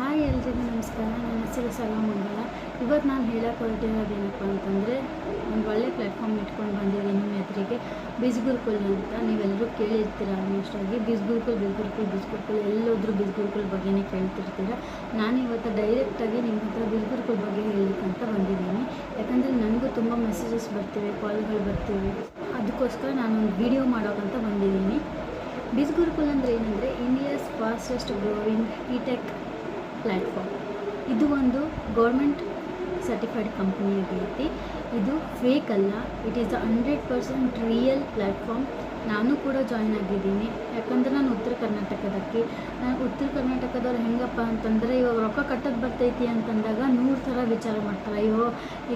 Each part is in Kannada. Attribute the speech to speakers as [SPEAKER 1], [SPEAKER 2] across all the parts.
[SPEAKER 1] ಹಾಯ್ ಎಲ್ರಿಗೂ ನಮಸ್ಕಾರ. ನನ್ನ ಹೆಸರು ಸರ್ವಮಂಗಲ. ಇವತ್ತು ನಾನು ಹೇಳಕ್ಕೆ ಹೊರಟಿರೋದೇನಪ್ಪ ಅಂತಂದರೆ, ಒಂದು ಒಳ್ಳೆ ಪ್ಲ್ಯಾಟ್ಫಾರ್ಮ್ ಇಟ್ಕೊಂಡು ಬಂದಿದ್ದೀನಿ ನಿಮ್ಮ ಎದುರಿಗೆ. ಬಿಸ್ಗುರುಕುಲ್ ಅಂತ ನೀವೆಲ್ಲರೂ ಕೇಳಿರ್ತೀರ ಆಲ್ಮೋಸ್ಟ್ ಆಗಿ. ಬಿಸ್ಗುರುಕುಲ್ ಎಲ್ಲೋದ್ರೂ ಬಿಸ್ಗುರುಕುಲ್ ಬಗ್ಗೆನೇ ಕೇಳ್ತಿರ್ತೀರ. ನಾನಿವತ್ತು ಡೈರೆಕ್ಟಾಗಿ ನಿಮ್ಮ ಹತ್ರ ಬಿಸ್ಗುರುಕುಲ್ ಬಗ್ಗೆ ಹೇಳಲಿಕ್ಕಂತ ಬಂದಿದ್ದೀನಿ. ಯಾಕಂದರೆ ನನಗೂ ತುಂಬ ಮೆಸೇಜಸ್ ಬರ್ತಿವೆ, ಕಾಲ್ಗಳು ಬರ್ತಿವೆ. ಅದಕ್ಕೋಸ್ಕರ ನಾನೊಂದು ವಿಡಿಯೋ ಮಾಡೋಕ್ಕಂತ ಬಂದಿದ್ದೀನಿ. ಬಿಸ್ಗುರುಕುಲ್ ಅಂದರೆ ಏನಂದರೆ ಇಂಡಿಯಾಸ್ ಫಾಸ್ಟೆಸ್ಟ್ ಗ್ರೋವಿಂಗ್ ಇಟೆಕ್ ಪ್ಲ್ಯಾಟ್ಫಾರ್ಮ್. ಇದು ಒಂದು ಗೌರ್ಮೆಂಟ್ ಸರ್ಟಿಫೈಡ್ ಕಂಪನಿ ಆಗೈತಿ. ಇದು ಫೇಕ್ ಅಲ್ಲ, ಇಟ್ ಈಸ್ 100% ರಿಯಲ್ ಪ್ಲ್ಯಾಟ್ಫಾರ್ಮ್. ನಾನು ಕೂಡ ಜಾಯ್ನ್ ಆಗಿದ್ದೀನಿ. ಯಾಕಂದರೆ ನಾನು ಉತ್ತರ ಕರ್ನಾಟಕದವ್ರು ಹೆಂಗಪ್ಪ ಅಂತಂದರೆ, ಇವಾಗ ರೊಕ್ಕ ಕಟ್ಟೋದು ಬರ್ತೈತಿ ಅಂತಂದಾಗ 100 ಥರ ವಿಚಾರ ಮಾಡ್ತಾರೆ. ಅಯ್ಯೋ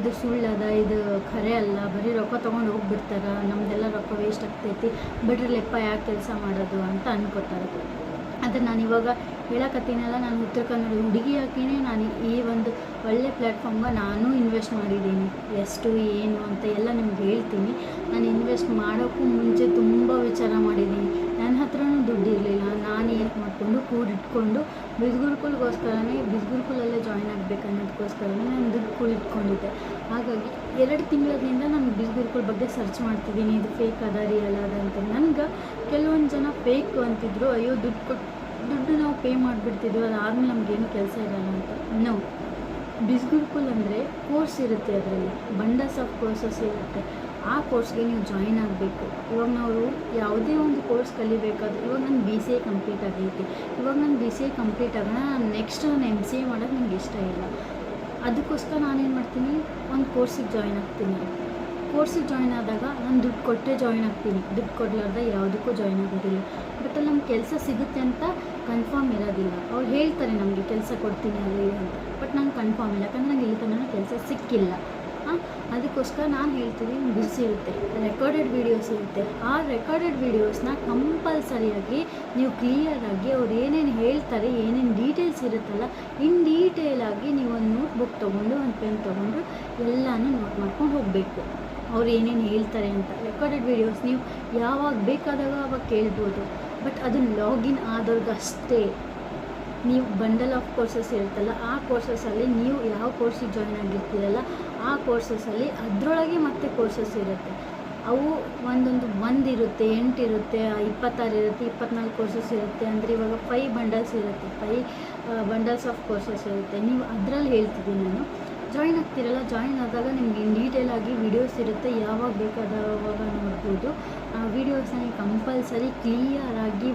[SPEAKER 1] ಇದು ಸುಳ್ಳದ, ಇದು ಖರೆ ಅಲ್ಲ, ಬರೀ ರೊಕ್ಕ ತೊಗೊಂಡು ಹೋಗ್ಬಿಡ್ತಾರೆ, ನಮ್ಮದೆಲ್ಲ ರೊಕ್ಕ ವೇಸ್ಟ್ ಆಗ್ತೈತಿ, ಬಿಡ್ರಿ ಲೆಪ್ಪ ಯಾಕೆ ಕೆಲಸ ಮಾಡೋದು ಅಂತ ಅನ್ಕೋತಾರೆ. ಆದರೆ ನಾನು ಇವಾಗ ಹೇಳಕತ್ತೀನಲ್ಲ, ನಾನು ಉತ್ತರ ಕನ್ನಡ ಹುಡುಗಿ ಹಾಕಿನೇ ನಾನು ಈ ಒಂದು ಒಳ್ಳೆ ಪ್ಲ್ಯಾಟ್ಫಾರ್ಮ್ಗೆ ನಾನು ಇನ್ವೆಸ್ಟ್ ಮಾಡಿದ್ದೀನಿ. ಎಷ್ಟು ಏನು ಅಂತ ಎಲ್ಲ ನಿಮ್ಗೆ ಹೇಳ್ತೀನಿ. ನಾನು ಇನ್ವೆಸ್ಟ್ ಮಾಡೋಕ್ಕೂ ಮುಂಚೆ ತುಂಬ ವಿಚಾರ ಮಾಡಿದ್ದೀನಿ. ನನ್ನ ಹತ್ರನೂ ದುಡ್ಡು ಇರಲಿಲ್ಲ. ನಾನು ಏನು ಮಾಡಿಕೊಂಡು ಕೂಡಿಟ್ಕೊಂಡು ಬಿಸ್ಗುರುಕುಲಲ್ಲೇ ಜಾಯ್ನ್ ಆಗಬೇಕು ಅನ್ನೋದಕ್ಕೋಸ್ಕರನೇ ನಾನು ದುಡ್ಡು ಕೂಡಿಟ್ಕೊಂಡಿದ್ದೆ. ಹಾಗಾಗಿ 2 ತಿಂಗಳಿಂದ ನಾನು ಬಿಸ್ಗುರುಕುಲ್ ಬಗ್ಗೆ ಸರ್ಚ್ ಮಾಡ್ತಿದ್ದೀನಿ, ಇದು ಫೇಕ್ ಅದ ರಿಯಲ್ ಅದ ಅಂತ. ನನಗೆ ಕೆಲವೊಂದು ಜನ ಫೇಕ್ ಅಂತಿದ್ರು, ಅಯ್ಯೋ ದುಡ್ಡು ನಾವು ಪೇ ಮಾಡಿಬಿಡ್ತಿದ್ವಿ, ಅದಾದಮೇಲೆ ನಮಗೇನು ಕೆಲಸ ಇರಲ್ಲ ಅಂತ. ನಾವು ಬಿಸ್ಗುರುಕುಲ್ ಅಂದರೆ ಕೋರ್ಸ್ ಇರುತ್ತೆ, ಅದರಲ್ಲಿ ಬಂಡಲ್ಸ್ ಆಫ್ ಕೋರ್ಸಸ್ ಇರುತ್ತೆ. ಆ ಕೋರ್ಸ್ಗೆ ನೀವು ಜಾಯಿನ್ ಆಗಬೇಕು. ಇವಾಗ ನಾವು ಯಾವುದೇ ಒಂದು ಕೋರ್ಸ್ ಕಲಿಬೇಕಾದ್ರೆ, ಇವಾಗ ನಾನು BCA ಕಂಪ್ಲೀಟ್ ಆಗೈತಿ. ಇವಾಗ ನಾನು BCA ಕಂಪ್ಲೀಟ್ ಆಗೋಣ, ನೆಕ್ಸ್ಟ್ ನಾನು MCA ಮಾಡೋಕ್ಕೆ ನನಗೆ ಇಷ್ಟ ಇಲ್ಲ. ಅದಕ್ಕೋಸ್ಕರ ನಾನೇನು ಮಾಡ್ತೀನಿ, ಒಂದು ಕೋರ್ಸಿಗೆ ಜಾಯ್ನ್ ಆಗ್ತೀನಿ. ಕೋರ್ಸಿಗೆ ಜಾಯ್ನ್ ಆದಾಗ ನಾನು ದುಡ್ಡು ಕೊಟ್ಟರೆ ಜಾಯ್ನ್ ಆಗ್ತೀನಿ. ದುಡ್ಡು ಕೊಡಲಾರ್ದ ಯಾವುದಕ್ಕೂ ಜಾಯ್ನ್ ಆಗೋದಿಲ್ಲ. ಬಟ್ ಅಲ್ಲಿ ನಮ್ಗೆ ಕೆಲಸ ಸಿಗುತ್ತೆ ಅಂತ ಕನ್ಫರ್ಮ್ ಇರೋದಿಲ್ಲ. ಅವ್ರು ಹೇಳ್ತಾರೆ ನಮಗೆ ಕೆಲಸ ಕೊಡ್ತೀನಿ ಅಲ್ಲಿ ಅಂತ, ಬಟ್ ನಂಗೆ ಕನ್ಫರ್ಮ್ ಇಲ್ಲ. ಯಾಕಂದರೆ ನಂಗೆ ಇಲ್ಲಿ ತನಕ ಕೆಲಸ ಸಿಕ್ಕಿಲ್ಲ. ಅದಕ್ಕೋಸ್ಕರ ನಾನು ಹೇಳ್ತೀನಿ, ಬಿಸಿ ಇರುತ್ತೆ, ರೆಕಾರ್ಡೆಡ್ ವೀಡಿಯೋಸ್ ಇರುತ್ತೆ. ಆ ರೆಕಾರ್ಡೆಡ್ ವೀಡಿಯೋಸ್ನ ಕಂಪಲ್ಸರಿಯಾಗಿ ನೀವು ಕ್ಲಿಯರಾಗಿ ಅವ್ರು ಏನೇನು ಹೇಳ್ತಾರೆ, ಏನೇನು ಡೀಟೇಲ್ಸ್ ಇರುತ್ತಲ್ಲ, ಇನ್ ಡೀಟೇಲಾಗಿ ನೀವು ಒಂದು ನೋಟ್ಬುಕ್ ತೊಗೊಂಡು, ಒಂದು ಪೆನ್ ತೊಗೊಂಡು ಎಲ್ಲನೂ ನೋಟ್ ಮಾಡ್ಕೊಂಡು ಹೋಗಬೇಕು. ಅವ್ರು ಏನೇನು ಹೇಳ್ತಾರೆ ಅಂತ. ರೆಕಾರ್ಡೆಡ್ ವೀಡಿಯೋಸ್ ನೀವು ಯಾವಾಗ ಬೇಕಾದಾಗ ಅವಾಗ ಕೇಳ್ಬೋದು. ಬಟ್ ಅದು ಲಾಗಿನ್ ಆದವ್ರಿಗಷ್ಟೇ. ನೀವು ಬಂಡಲ್ ಆಫ್ ಕೋರ್ಸಸ್ ಇರುತ್ತಲ್ಲ, ಆ ಕೋರ್ಸಸಲ್ಲಿ ನೀವು ಯಾವ ಕೋರ್ಸಿಗೆ ಜಾಯ್ನ್ ಆಗಿರ್ತೀರಲ್ಲ, ಆ ಕೋರ್ಸಸಲ್ಲಿ ಅದರೊಳಗೆ ಮತ್ತೆ ಕೋರ್ಸಸ್ ಇರುತ್ತೆ. ಅವು ಒಂದು ಇರುತ್ತೆ, 8 ಇರುತ್ತೆ, 26 ಇರುತ್ತೆ, 24 ಕೋರ್ಸಸ್ ಇರುತ್ತೆ. ಅಂದರೆ ಇವಾಗ 5 ಬಂಡಲ್ಸ್ ಇರುತ್ತೆ, 5 ಬಂಡಲ್ಸ್ ಆಫ್ ಕೋರ್ಸಸ್ ಇರುತ್ತೆ. ನೀವು ಅದರಲ್ಲಿ ಹೇಳ್ತಿದ್ದೀನಿ ನಾನು. ಜಾಯ್ನ್ ಆಗ್ತಿರಲ್ಲ, ಜಾಯ್ನ್ ಆದಾಗ ನಿಮ್ಗೆ ಇನ್ ಡೀಟೇಲಾಗಿ ವೀಡಿಯೋಸ್ ಇರುತ್ತೆ, ಯಾವಾಗ ಬೇಕಾದವಾಗ ನೋಡ್ಬೋದು. ಆ ವೀಡಿಯೋಸ್ನ ನೀವು ಕಂಪಲ್ಸರಿ ಕ್ಲಿಯರಾಗಿ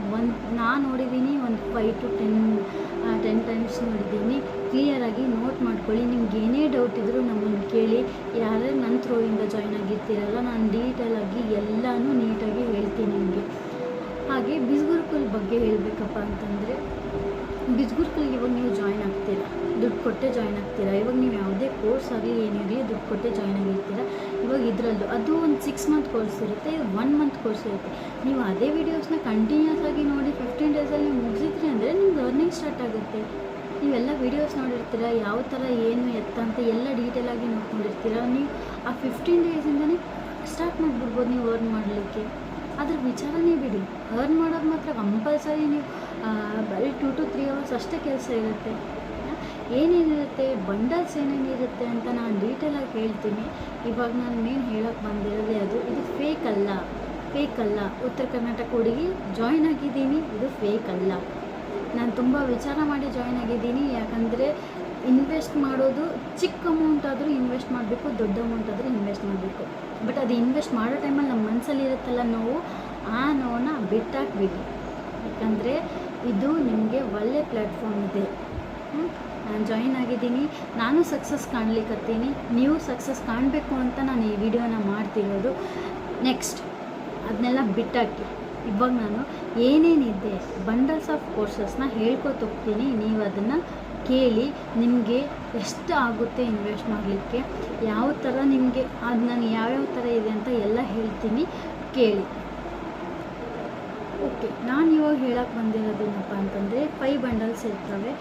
[SPEAKER 1] ನಾನು ನೋಡಿದ್ದೀನಿ, ಒಂದು 5 to 10 ಟೈಮ್ಸ್ ನೋಡಿದ್ದೀನಿ. ಕ್ಲಿಯರಾಗಿ ನೋಟ್ ಮಾಡ್ಕೊಳ್ಳಿ. ನಿಮ್ಗೆ ಏನೇ ಡೌಟ್ ಇದ್ದರೂ ನಮ್ಮನ್ನು ಕೇಳಿ. ಯಾರ್ಯಾರು ನನ್ನ ಥ್ರೋಯಿಂದ ಜಾಯ್ನ್ ಆಗಿರ್ತೀರಲ್ಲ, ನಾನು ಡೀಟೇಲಾಗಿ ಎಲ್ಲನೂ ನೀಟಾಗಿ ಹೇಳ್ತೀನಿ ನಿಮಗೆ. ಹಾಗೆ ಬಿಸ್ಗುರುಕುಲ್ ಬಗ್ಗೆ ಹೇಳಬೇಕಪ್ಪ ಅಂತಂದರೆ, ಬಿಸ್ಗುರುಕುಲ್ಗೆ ಇವಾಗ ನೀವು ಜಾಯ್ನ್ ಆಗ್ತೀರಾ, ದುಡ್ಡು ಕೊಟ್ಟೆ ಜಾಯ್ನ್ ಆಗ್ತೀರಾ. ಇವಾಗ ನೀವು ಯಾವುದೇ ಕೋರ್ಸ್ ಆಗಲಿ ಏನಿರಲಿ ದುಡ್ಡು ಕೊಟ್ಟೆ ಜಾಯ್ನ್ ಆಗಿರ್ತೀರ. ಇವಾಗ ಇದರಲ್ಲೂ ಅದು ಒಂದು 6 ಮಂತ್ ಕೋರ್ಸ್ ಇರುತ್ತೆ, ಇದು 1 ಮಂತ್ ಕೋರ್ಸ್ ಇರುತ್ತೆ. ನೀವು ಅದೇ ವೀಡಿಯೋಸ್ನ ಕಂಟಿನ್ಯೂಸ್ ಆಗಿ ನೋಡಿ 15 ಡೇಸಲ್ಲಿ ನೀವು ಮುಗಿಸಿದ್ರಿ ಅಂದರೆ ನಿಮ್ಗೆ ಅರ್ನಿಂಗ್ ಸ್ಟಾರ್ಟ್ ಆಗುತ್ತೆ. ನೀವೆಲ್ಲ ವೀಡಿಯೋಸ್ ನೋಡಿರ್ತೀರ, ಯಾವ ಥರ ಏನು ಎತ್ತ ಅಂತ ಎಲ್ಲ ಡೀಟೇಲಾಗಿ ನೋಡ್ಕೊಂಡಿರ್ತೀರ. ನೀವು ಆ 15 ಡೇಸಿಂದನೇ ಸ್ಟಾರ್ಟ್ ಮಾಡಿಬಿಡ್ಬೋದು ನೀವು ಅರ್ನ್ ಮಾಡಲಿಕ್ಕೆ. ಅದ್ರ ವಿಚಾರನೇ ಬಿಡಿ, ಅರ್ನ್ ಮಾಡೋದು ಮಾತ್ರ ಕಂಪಲ್ಸರಿ. ನೀವು ಬರೀ 2 to 3 ಅವರ್ಸ್ ಅಷ್ಟೇ ಕೆಲಸ ಇರುತ್ತೆ. ಏನೇನಿರುತ್ತೆ, ಬಂಡಲ್ಸ್ ಏನೇನಿರುತ್ತೆ ಅಂತ ನಾನು ಡೀಟೇಲಾಗಿ ಹೇಳ್ತೀನಿ. ಇವಾಗ ನಾನು ಮೇನ್ ಹೇಳೋಕ್ಕೆ ಬಂದಿರೋದೇ ಅದು. ಇದು ಫೇಕ್ ಅಲ್ಲ. ಉತ್ತರ ಕರ್ನಾಟಕ ಹುಡುಗಿ ಜಾಯ್ನ್ ಆಗಿದ್ದೀನಿ, ಇದು ಫೇಕ್ ಅಲ್ಲ. ನಾನು ತುಂಬ ವಿಚಾರ ಮಾಡಿ ಜಾಯ್ನ್ ಆಗಿದ್ದೀನಿ. ಯಾಕಂದರೆ ಇನ್ವೆಸ್ಟ್ ಮಾಡೋದು ಚಿಕ್ಕ ಅಮೌಂಟ್ ಆದರೂ ಇನ್ವೆಸ್ಟ್ ಮಾಡಬೇಕು, ದೊಡ್ಡ ಅಮೌಂಟ್ ಆದರೂ ಇನ್ವೆಸ್ಟ್ ಮಾಡಬೇಕು. ಬಟ್ ಅದು ಇನ್ವೆಸ್ಟ್ ಮಾಡೋ ಟೈಮಲ್ಲಿ ನಮ್ಮ ಮನಸ್ಸಲ್ಲಿ ಇರುತ್ತಲ್ಲ ನೋವು, ಆ ನೋವನ್ನ ಬಿಟ್ಟಾಕ್ಬಿಡಿ. ಯಾಕಂದರೆ ಇದು ನಿಮಗೆ ಒಳ್ಳೆ ಪ್ಲ್ಯಾಟ್ಫಾರ್ಮ್ ಇದೆ. ನಾನು ಜಾಯಿನ್ ಆಗಿದ್ದೀನಿ, ನಾನು ಸಕ್ಸಸ್ ಕಾಣ್ಲಿಕ್ಕತ್ತೀನಿ. ನೀವು ಸಕ್ಸಸ್ ಕಾಣಬೇಕು ಅಂತ ನಾನು ಈ ವಿಡಿಯೋನ ಮಾಡ್ತಿರೋದು. ನೆಕ್ಸ್ಟ್ ಅದನ್ನೆಲ್ಲ ಬಿಟ್ಟಾಕಿ. ಇವಾಗ ನಾನು ಏನೇನಿದೆ ಬಂಡಲ್ಸ್ ಆಫ್ ಕೋರ್ಸಸ್ನ ಹೇಳ್ಕೊತೋಗ್ತೀನಿ. ನೀವು ಅದನ್ನು ಕೇಳಿ. ನಿಮಗೆ ಎಷ್ಟು ಆಗುತ್ತೆ ಇನ್ವೆಸ್ಟ್ ಮಾಡಲಿಕ್ಕೆ, ಯಾವ ಥರ ನಿಮಗೆ ಅದು ನಾನು ಯಾವ್ಯಾವ ಥರ ಇದೆ ಅಂತ ಎಲ್ಲ ಹೇಳ್ತೀನಿ, ಕೇಳಿ. ಓಕೆ, ನಾನು ಇವಾಗ ಹೇಳಕ್ಕೆ ಬಂದಿರೋದೇನಪ್ಪ ಅಂತಂದರೆ 5 ಬಂಡಲ್ಸ್ ಇರ್ತವೆ.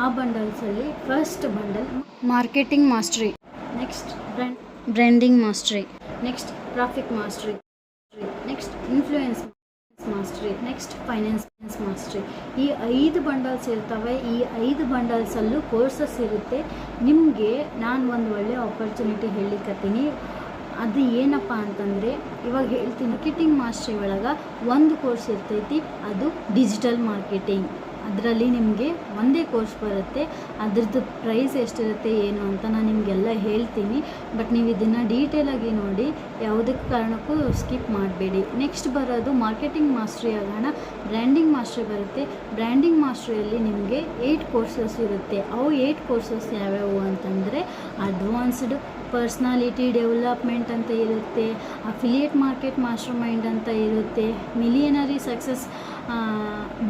[SPEAKER 1] ಆ ಬಂಡಲ್ಸಲ್ಲಿ first bundle marketing mastery, next branding mastery, next traffic mastery, next influence mastery, next finance mastery. ಈ 5 ಬಂಡಲ್ಸ್ ಇರ್ತವೆ. ಈ 5 ಬಂಡಲ್ಸಲ್ಲೂ ಕೋರ್ಸಸ್ ಇರುತ್ತೆ. ನಿಮಗೆ ನಾನು ಒಂದು ಒಳ್ಳೆ ಆಪರ್ಚುನಿಟಿ ಹೇಳಿಕತ್ತೀನಿ. ಅದು ಏನಪ್ಪ ಅಂತಂದರೆ, ಇವಾಗ ಹೇಳ್ತೀನಿ, ಮಾರ್ಕೆಟಿಂಗ್ ಮಾಸ್ಟ್ರಿ ಒಳಗೆ ಒಂದು ಕೋರ್ಸ್ ಇರ್ತೈತಿ, ಅದು ಡಿಜಿಟಲ್ ಮಾರ್ಕೆಟಿಂಗ್. ಅದರಲ್ಲಿ ನಿಮಗೆ ಒಂದೇ ಕೋರ್ಸ್ ಬರುತ್ತೆ. ಅದ್ರದ್ದು ಪ್ರೈಸ್ ಎಷ್ಟಿರುತ್ತೆ ಏನು ಅಂತ ನಾನು ನಿಮಗೆಲ್ಲ ಹೇಳ್ತೀನಿ. ಬಟ್ ನೀವು ಇದನ್ನು ಡೀಟೇಲಾಗಿ ನೋಡಿ, ಯಾವುದೇ ಕಾರಣಕ್ಕೂ ಸ್ಕಿಪ್ ಮಾಡಬೇಡಿ. ನೆಕ್ಸ್ಟ್ ಬರೋದು ಮಾರ್ಕೆಟಿಂಗ್ ಮಾಸ್ಟ್ರಿ ಆಗೋಣ. ಬ್ರ್ಯಾಂಡಿಂಗ್ ಮಾಸ್ಟ್ರಿ ಬರುತ್ತೆ. ಬ್ರ್ಯಾಂಡಿಂಗ್ ಮಾಸ್ಟ್ರಿಯಲ್ಲಿ ನಿಮಗೆ 8 ಕೋರ್ಸಸ್ ಇರುತ್ತೆ. ಅವು 8 ಕೋರ್ಸಸ್ ಯಾವ್ಯಾವು ಅಂತಂದರೆ, ಅಡ್ವಾನ್ಸ್ಡ್ ಪರ್ಸ್ನಾಲಿಟಿ ಡೆವಲಪ್ಮೆಂಟ್ ಅಂತ ಇರುತ್ತೆ, ಅಫಿಲಿಯೇಟ್ ಮಾರ್ಕೆಟ್ ಮಾಸ್ಟರ್ ಮೈಂಡ್ ಅಂತ ಇರುತ್ತೆ, ಮಿಲಿಯನರಿ ಸಕ್ಸಸ್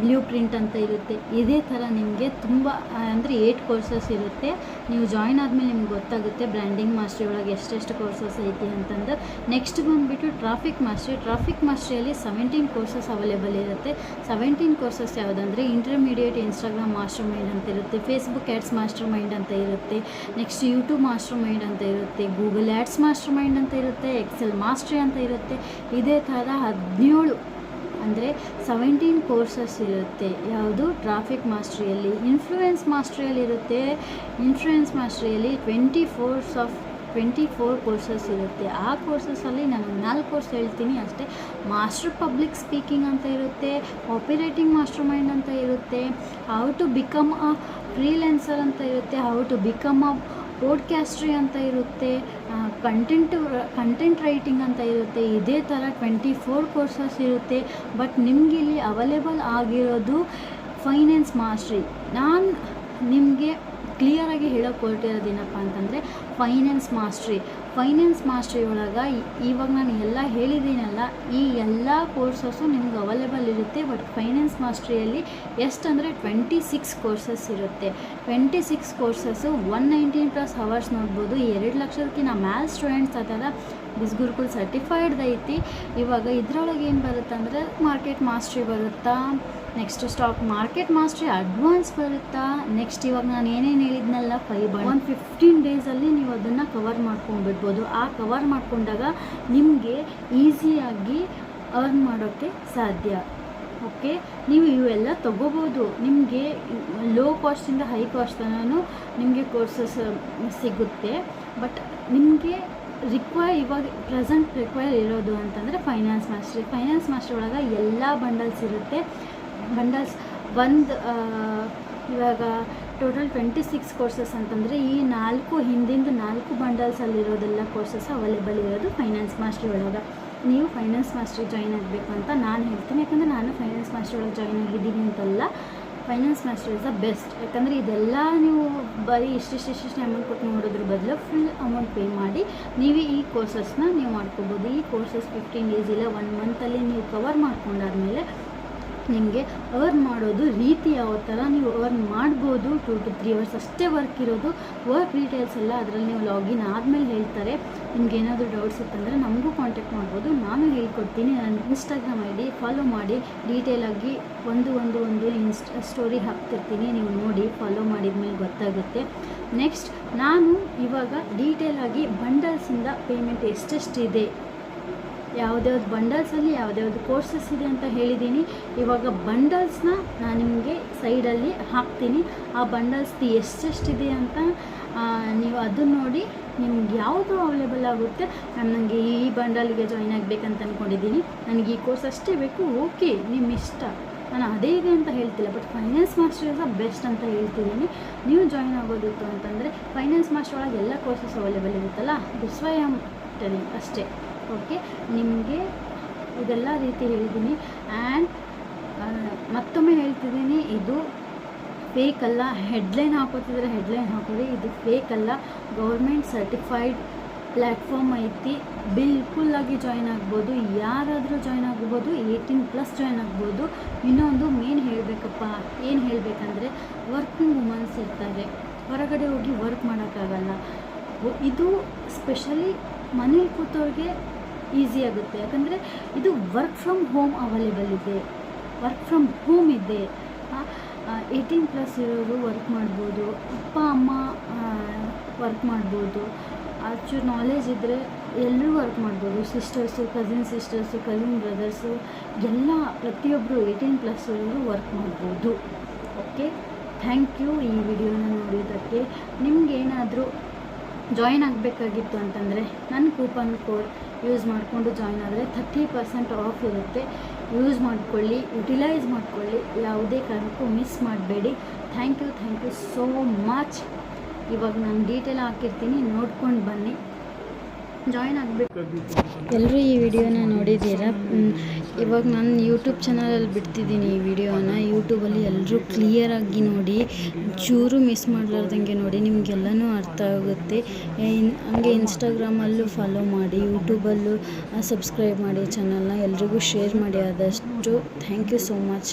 [SPEAKER 1] ಬ್ಲೂ ಪ್ರಿಂಟ್ ಅಂತ ಇರುತ್ತೆ. ಇದೇ ಥರ ನಿಮಗೆ ತುಂಬ ಅಂದರೆ 8 ಕೋರ್ಸಸ್ ಇರುತ್ತೆ. ನೀವು ಜಾಯ್ನ್ ಆದಮೇಲೆ ನಿಮ್ಗೆ ಗೊತ್ತಾಗುತ್ತೆ ಬ್ರ್ಯಾಂಡಿಂಗ್ ಮಾಸ್ಟ್ರಿ ಒಳಗೆ ಎಷ್ಟೆಷ್ಟು ಕೋರ್ಸಸ್ ಐತಿ ಅಂತಂದು. ನೆಕ್ಸ್ಟ್ ಬಂದುಬಿಟ್ಟು ಟ್ರಾಫಿಕ್ ಮಾಸ್ಟ್ರಿ. ಟ್ರಾಫಿಕ್ ಮಾಸ್ಟ್ರಿಯಲ್ಲಿ 17 ಕೋರ್ಸಸ್ ಅವೈಲೇಬಲ್ ಇರುತ್ತೆ. 17 ಕೋರ್ಸಸ್ ಯಾವುದಂದರೆ, ಇಂಟರ್ಮೀಡಿಯೇಟ್ ಇನ್ಸ್ಟಾಗ್ರಾಮ್ ಮಾಸ್ಟರ್ ಮೈಂಡ್ ಅಂತ ಇರುತ್ತೆ, ಫೇಸ್ಬುಕ್ ಆ್ಯಡ್ಸ್ ಮಾಸ್ಟರ್ ಮೈಂಡ್ ಅಂತ ಇರುತ್ತೆ, ನೆಕ್ಸ್ಟ್ ಯೂಟ್ಯೂಬ್ ಮಾಸ್ಟರ್ ಮೈಂಡ್ ಅಂತ ಇರುತ್ತೆ, ಗೂಗಲ್ ಆ್ಯಡ್ಸ್ ಮಾಸ್ಟರ್ ಮೈಂಡ್ ಅಂತ ಇರುತ್ತೆ, ಎಕ್ಸೆಲ್ ಮಾಸ್ಟ್ರಿ ಅಂತ ಇರುತ್ತೆ. ಇದೇ ಥರ 17 ಅಂದರೆ 17 ಕೋರ್ಸಸ್ ಇರುತ್ತೆ. ಯಾವುದು? ಟ್ರಾಫಿಕ್ ಮಾಸ್ಟ್ರಿಯಲ್ಲಿ. ಇನ್ಫ್ಲೂಯೆನ್ಸ್ ಮಾಸ್ಟ್ರಿಯಲ್ಲಿ ಇರುತ್ತೆ. ಇನ್ಫ್ಲೂಯೆನ್ಸ್ ಮಾಸ್ಟ್ರಿಯಲ್ಲಿ 24 ಕೋರ್ಸಸ್ ಇರುತ್ತೆ. ಆ ಕೋರ್ಸಸಲ್ಲಿ ನಾನು 4 ಕೋರ್ಸ್ ಹೇಳ್ತೀನಿ ಅಷ್ಟೇ. ಮಾಸ್ಟರ್ ಪಬ್ಲಿಕ್ ಸ್ಪೀಕಿಂಗ್ ಅಂತ ಇರುತ್ತೆ, ಕಾಪಿರೈಟಿಂಗ್ ಮಾಸ್ಟರ್ ಮೈಂಡ್ ಅಂತ ಇರುತ್ತೆ, how to become a freelancer ಅಂತ ಇರುತ್ತೆ, how to become a podcaster ಅಂತ ಇರುತ್ತೆ, ಕಂಟೆಂಟ್ ರೈಟಿಂಗ್ ಅಂತ ಇರುತ್ತೆ. ಇದೇ ಥರ 24 ಕೋರ್ಸಸ್ ಇರುತ್ತೆ. ಬಟ್ ನಿಮಗಿಲ್ಲಿ ಅವೈಲೇಬಲ್ ಆಗಿರೋದು ಫೈನಾನ್ಸ್ ಮಾಸ್ಟ್ರಿ. ನಾನು ನಿಮಗೆ ಕ್ಲಿಯರಾಗಿ ಹೇಳೋಕೆ ಹೊರಟಿರೋದೇನಪ್ಪ ಅಂತಂದರೆ, ಫೈನಾನ್ಸ್ ಮಾಸ್ಟ್ರಿ ಒಳಗೆ ಇವಾಗ ನಾನು ಎಲ್ಲ ಹೇಳಿದ್ದೀನಲ್ಲ, ಈ ಎಲ್ಲ ಕೋರ್ಸಸ್ಸು ನಿಮ್ಗೆ ಅವೈಲೇಬಲ್ ಇರುತ್ತೆ. ಬಟ್ ಫೈನಾನ್ಸ್ ಮಾಸ್ಟ್ರಿಯಲ್ಲಿ ಎಷ್ಟಂದರೆ 26 ಕೋರ್ಸಸ್ ಇರುತ್ತೆ. 26 ಕೋರ್ಸಸ್ಸು 119+ ಅವರ್ಸ್ ನೋಡ್ಬೋದು. 2 ಲಕ್ಷಕ್ಕಿಂತ ಮ್ಯಾಲ್ ಸ್ಟೂಡೆಂಟ್ಸ್ ಆ ಥರ ಬಿಸ್ಗುರುಕುಲ್ ಸರ್ಟಿಫೈಡ್ ಐತಿ. ಇವಾಗ ಇದರೊಳಗೆ ಏನು ಬರುತ್ತೆ ಅಂದರೆ, ಮಾರ್ಕೆಟ್ ಮಾಸ್ಟ್ರಿ ಬರುತ್ತಾ, next stock market mastery advance ಬರುತ್ತಾ, ನೆಕ್ಸ್ಟ್ ಇವಾಗ ನಾನು ಏನೇನು ಹೇಳಿದ್ನಲ್ಲ 15 ಡೇಸಲ್ಲಿ ನೀವು ಅದನ್ನು ಕವರ್ ಮಾಡ್ಕೊಂಡ್ಬಿಡ್ಬೋದು. ಆ ಕವರ್ ಮಾಡ್ಕೊಂಡಾಗ ನಿಮಗೆ ಈಸಿಯಾಗಿ ಅರ್ನ್ ಮಾಡೋಕ್ಕೆ ಸಾಧ್ಯ. ಓಕೆ, ನೀವು ಇವೆಲ್ಲ ತೊಗೋಬೋದು. ನಿಮಗೆ ಲೋ ಕಾಸ್ಟಿಂದ ಹೈ ಕಾಸ್ಟ್ ತನೂ ನಿಮಗೆ ಕೋರ್ಸಸ್ ಸಿಗುತ್ತೆ. ಬಟ್ ನಿಮಗೆ ಇವಾಗ ಪ್ರೆಸೆಂಟ್ ರಿಕ್ವೈರ್ ಇರೋದು ಅಂತಂದರೆ ಫೈನಾನ್ಸ್ ಮಾಸ್ಟ್ರಿ ಒಳಗೆ ಎಲ್ಲ ಬಂಡಲ್ಸ್ ಇರುತ್ತೆ. ಬಂಡಲ್ಸ್ ಇವಾಗ ಟೋಟಲ್ 26 ಕೋರ್ಸಸ್ ಅಂತಂದರೆ, ಈ 4 ಬಂಡಲ್ಸಲ್ಲಿರೋದೆಲ್ಲ ಕೋರ್ಸಸ್ ಅವೈಲೇಬಲ್ ಇರೋದು ಫೈನಾನ್ಸ್ ಮಾಸ್ಟ್ರಿ ಒಳಗೆ. ನೀವು ಫೈನಾನ್ಸ್ ಮಾಸ್ಟ್ರಿ ಜಾಯ್ನ್ ಆಗಬೇಕು ಅಂತ ನಾನು ಹೇಳ್ತೀನಿ. ಯಾಕಂದರೆ ನಾನು ಫೈನಾನ್ಸ್ ಮಾಸ್ಟ್ರಿ ಒಳಗೆ ಜಾಯ್ನ್ ಆಗಿದ್ದೀನಿ ಅಂತಲ್ಲ, finance master is the best. ಯಾಕಂದರೆ ಇದೆಲ್ಲ ನೀವು ಬರೀ ಇಷ್ಟಿಷ್ಟು ಅಮೌಂಟ್ ಕೊಟ್ಟು ನೋಡೋದ್ರ ಬದಲು ಫುಲ್ ಅಮೌಂಟ್ ಪೇ ಮಾಡಿ ನೀವು ಈ ಕೋರ್ಸಸ್ನ ನೀವು ಮಾಡ್ಕೋಬೋದು. ಈ ಕೋರ್ಸಸ್ 15 ಡೇಸ್ ಇಲ್ಲ 1 ಮಂತಲ್ಲಿ ನೀವು ಕವರ್ ಮಾಡ್ಕೊಂಡಾದ್ಮೇಲೆ ನಿಮಗೆ ಅರ್ನ್ ಮಾಡೋದು ರೀತಿ ಯಾವ ಥರ ನೀವು ಅರ್ನ್ ಮಾಡ್ಬೋದು. 2 to 3 ಅವರ್ಸ್ ಅಷ್ಟೇ ವರ್ಕ್ ಇರೋದು. ವರ್ಕ್ ಡೀಟೇಲ್ಸ್ ಎಲ್ಲ ಅದರಲ್ಲಿ ನೀವು ಲಾಗಿನ್ ಆದಮೇಲೆ ಹೇಳ್ತಾರೆ. ನಿಮ್ಗೆ ಏನಾದರೂ ಡೌಟ್ಸ್ ಇತ್ತಂದರೆ ನಮಗೂ ಕಾಂಟ್ಯಾಕ್ಟ್ ಮಾಡ್ಬೋದು, ನಾನು ಹೇಳ್ಕೊಡ್ತೀನಿ. ನನ್ನ ಇನ್ಸ್ಟಾಗ್ರಾಮ್ ID ಫಾಲೋ ಮಾಡಿ, ಡೀಟೇಲಾಗಿ ಒಂದು ಸ್ಟೋರಿ ಹಾಕ್ತಿರ್ತೀನಿ, ನೀವು ನೋಡಿ ಫಾಲೋ ಮಾಡಿದ್ಮೇಲೆ ಗೊತ್ತಾಗುತ್ತೆ. ನೆಕ್ಸ್ಟ್ ನಾನು ಇವಾಗ ಡೀಟೇಲಾಗಿ ಬಂಡಲ್ಸಿಂದ ಪೇಮೆಂಟ್ ಎಷ್ಟೆಷ್ಟಿದೆ, ಯಾವುದ್ಯಾವ್ದು ಬಂಡಲ್ಸಲ್ಲಿ ಯಾವುದ್ಯಾವ್ದು ಕೋರ್ಸಸ್ ಇದೆ ಅಂತ ಹೇಳಿದ್ದೀನಿ. ಇವಾಗ ಬಂಡಲ್ಸ್ನ ನಾನು ನಿಮಗೆ ಸೈಡಲ್ಲಿ ಹಾಕ್ತೀನಿ. ಆ ಬಂಡಲ್ಸ್ದು ಎಷ್ಟೆಷ್ಟಿದೆ ಅಂತ ನೀವು ಅದನ್ನು ನೋಡಿ ನಿಮ್ಗೆ ಯಾವುದು ಅವೈಲೇಬಲ್ ಆಗುತ್ತೆ. ನನಗೆ ಈ ಬಂಡಲ್ಗೆ ಜಾಯ್ನ್ ಆಗಬೇಕಂತ ಅಂದ್ಕೊಂಡಿದ್ದೀನಿ, ನನಗೆ ಈ ಕೋರ್ಸ್ ಅಷ್ಟೇ ಬೇಕು, ಓಕೆ ನಿಮ್ಮ ಇಷ್ಟ, ನಾನು ಅದೇ ಇದೆ ಅಂತ ಹೇಳ್ತಿಲ್ಲ. But finance master is best ಅಂತ ಹೇಳ್ತಿದ್ದೀನಿ. ನೀವು ಜಾಯ್ನ್ ಆಗೋದಿತ್ತು ಅಂತಂದರೆ ಫೈನಾನ್ಸ್ ಮಾಸ್ಟರ್ ಒಳಗೆ ಎಲ್ಲ ಕೋರ್ಸಸ್ ಅವೈಲೇಬಲ್ ಇರುತ್ತಲ್ಲ, ದಿಸ್ ವೈ ಆಮ್ ಟೆಲಿಂಗ್ ಅಷ್ಟೇ. ಓಕೆ, ನಿಮಗೆ ಇದೆಲ್ಲ ರೀತಿ ಹೇಳಿದ್ದೀನಿ. ಆ್ಯಂಡ್ ಮತ್ತೊಮ್ಮೆ ಹೇಳ್ತಿದ್ದೀನಿ, ಇದು ಫೇಕ್ ಅಲ್ಲ. ಹೆಡ್ಲೈನ್ ಹಾಕೋತಿದ್ರೆ ಹೆಡ್ಲೈನ್ ಹಾಕೋರಿ, ಇದು ಫೇಕ್ ಅಲ್ಲ. ಗೌರ್ಮೆಂಟ್ ಸರ್ಟಿಫೈಡ್ ಪ್ಲ್ಯಾಟ್ಫಾರ್ಮ್ ಐತಿ, ಬಿಲ್ಕುಲ್ಲಾಗಿ ಜಾಯ್ನ್ ಆಗ್ಬೋದು. ಯಾರಾದರೂ ಜಾಯ್ನ್ ಆಗ್ಬೋದು, 18+ ಜಾಯ್ನ್ ಆಗ್ಬೋದು. ಇನ್ನೊಂದು ಮೇನ್ ಹೇಳಬೇಕಪ್ಪ, ಏನು ಹೇಳಬೇಕಂದ್ರೆ, ವರ್ಕಿಂಗ್ ವುಮನ್ಸ್ ಇರ್ತಾರೆ, ಹೊರಗಡೆ ಹೋಗಿ ವರ್ಕ್ ಮಾಡೋಕ್ಕಾಗಲ್ಲ. ಇದು ಸ್ಪೆಷಲಿ ಮನೇಲಿ ಕೂತವ್ರಿಗೆ ಈಸಿ ಆಗುತ್ತೆ. ಯಾಕಂದರೆ ಇದು ವರ್ಕ್ ಫ್ರಮ್ ಹೋಮ್ ಅವೈಲೇಬಲ್ ಇದೆ, ವರ್ಕ್ ಫ್ರಮ್ ಹೋಮ್ ಇದೆ. 18+ ಇರೋರು ವರ್ಕ್ ಮಾಡ್ಬೋದು, ಅಪ್ಪ ಅಮ್ಮ ವರ್ಕ್ ಮಾಡ್ಬೋದು. ಆಚೂರು ನಾಲೆಜ್ ಇದ್ದರೆ ಎಲ್ಲರೂ ವರ್ಕ್ ಮಾಡ್ಬೋದು. ಸಿಸ್ಟರ್ಸು, ಕಸಿನ್ ಬ್ರದರ್ಸು ಎಲ್ಲ ಪ್ರತಿಯೊಬ್ಬರು 18+ ಎಲ್ಲರೂ ವರ್ಕ್ ಮಾಡ್ಬೋದು. ಓಕೆ, ಥ್ಯಾಂಕ್ ಯು ಈ ವಿಡಿಯೋನ ನೋಡಿದ್ದಕ್ಕೆ. ನಿಮಗೇನಾದರೂ ಜಾಯಿನ್ ಆಗಬೇಕಾಗಿತ್ತು ಅಂತಂದರೆ ನನ್ನ ಕೂಪನ್ ಕೋಡ್ ಯೂಸ್ ಮಾಡಿಕೊಂಡು ಜಾಯಿನ್ ಆದರೆ 30% ಆಫ್ ಇರುತ್ತೆ. ಯೂಸ್ ಮಾಡ್ಕೊಳ್ಳಿ, ಯುಟಿಲೈಸ್ ಮಾಡ್ಕೊಳ್ಳಿ, ಯಾವುದೇ ಕಾರಣಕ್ಕೂ ಮಿಸ್ ಮಾಡಬೇಡಿ. Thank you so much. ಇವಾಗ ನಾನು ಡೀಟೇಲ್ ಹಾಕಿರ್ತೀನಿ, ನೋಡ್ಕೊಂಡು ಬನ್ನಿ. ಜಾಯಿನ್ ಆಗಬೇಕು. ಎಲ್ಲರೂ ಈ ವಿಡಿಯೋನ ನೋಡಿದ್ದೀರಾ. ಇವಾಗ ನಾನು ಯೂಟ್ಯೂಬ್ ಚಾನಲಲ್ಲಿ ಬಿಡ್ತಿದ್ದೀನಿ ಈ ವಿಡಿಯೋನ. ಯೂಟ್ಯೂಬಲ್ಲಿ ಎಲ್ಲರೂ ಕ್ಲಿಯರಾಗಿ ನೋಡಿ, ಚೂರು ಮಿಸ್ ಮಾಡಲಾರ್ದಂಗೆ ನೋಡಿ, ನಿಮಗೆಲ್ಲನೂ ಅರ್ಥ ಆಗುತ್ತೆ. ಹಂಗೆ ಇನ್ಸ್ಟಾಗ್ರಾಮಲ್ಲೂ ಫಾಲೋ ಮಾಡಿ, ಯೂಟ್ಯೂಬಲ್ಲೂ ಸಬ್ಸ್ಕ್ರೈಬ್ ಮಾಡಿ ಚಾನಲ್ನ. ಎಲ್ರಿಗೂ ಶೇರ್ ಮಾಡಿ ಆದಷ್ಟು. Thank you so much.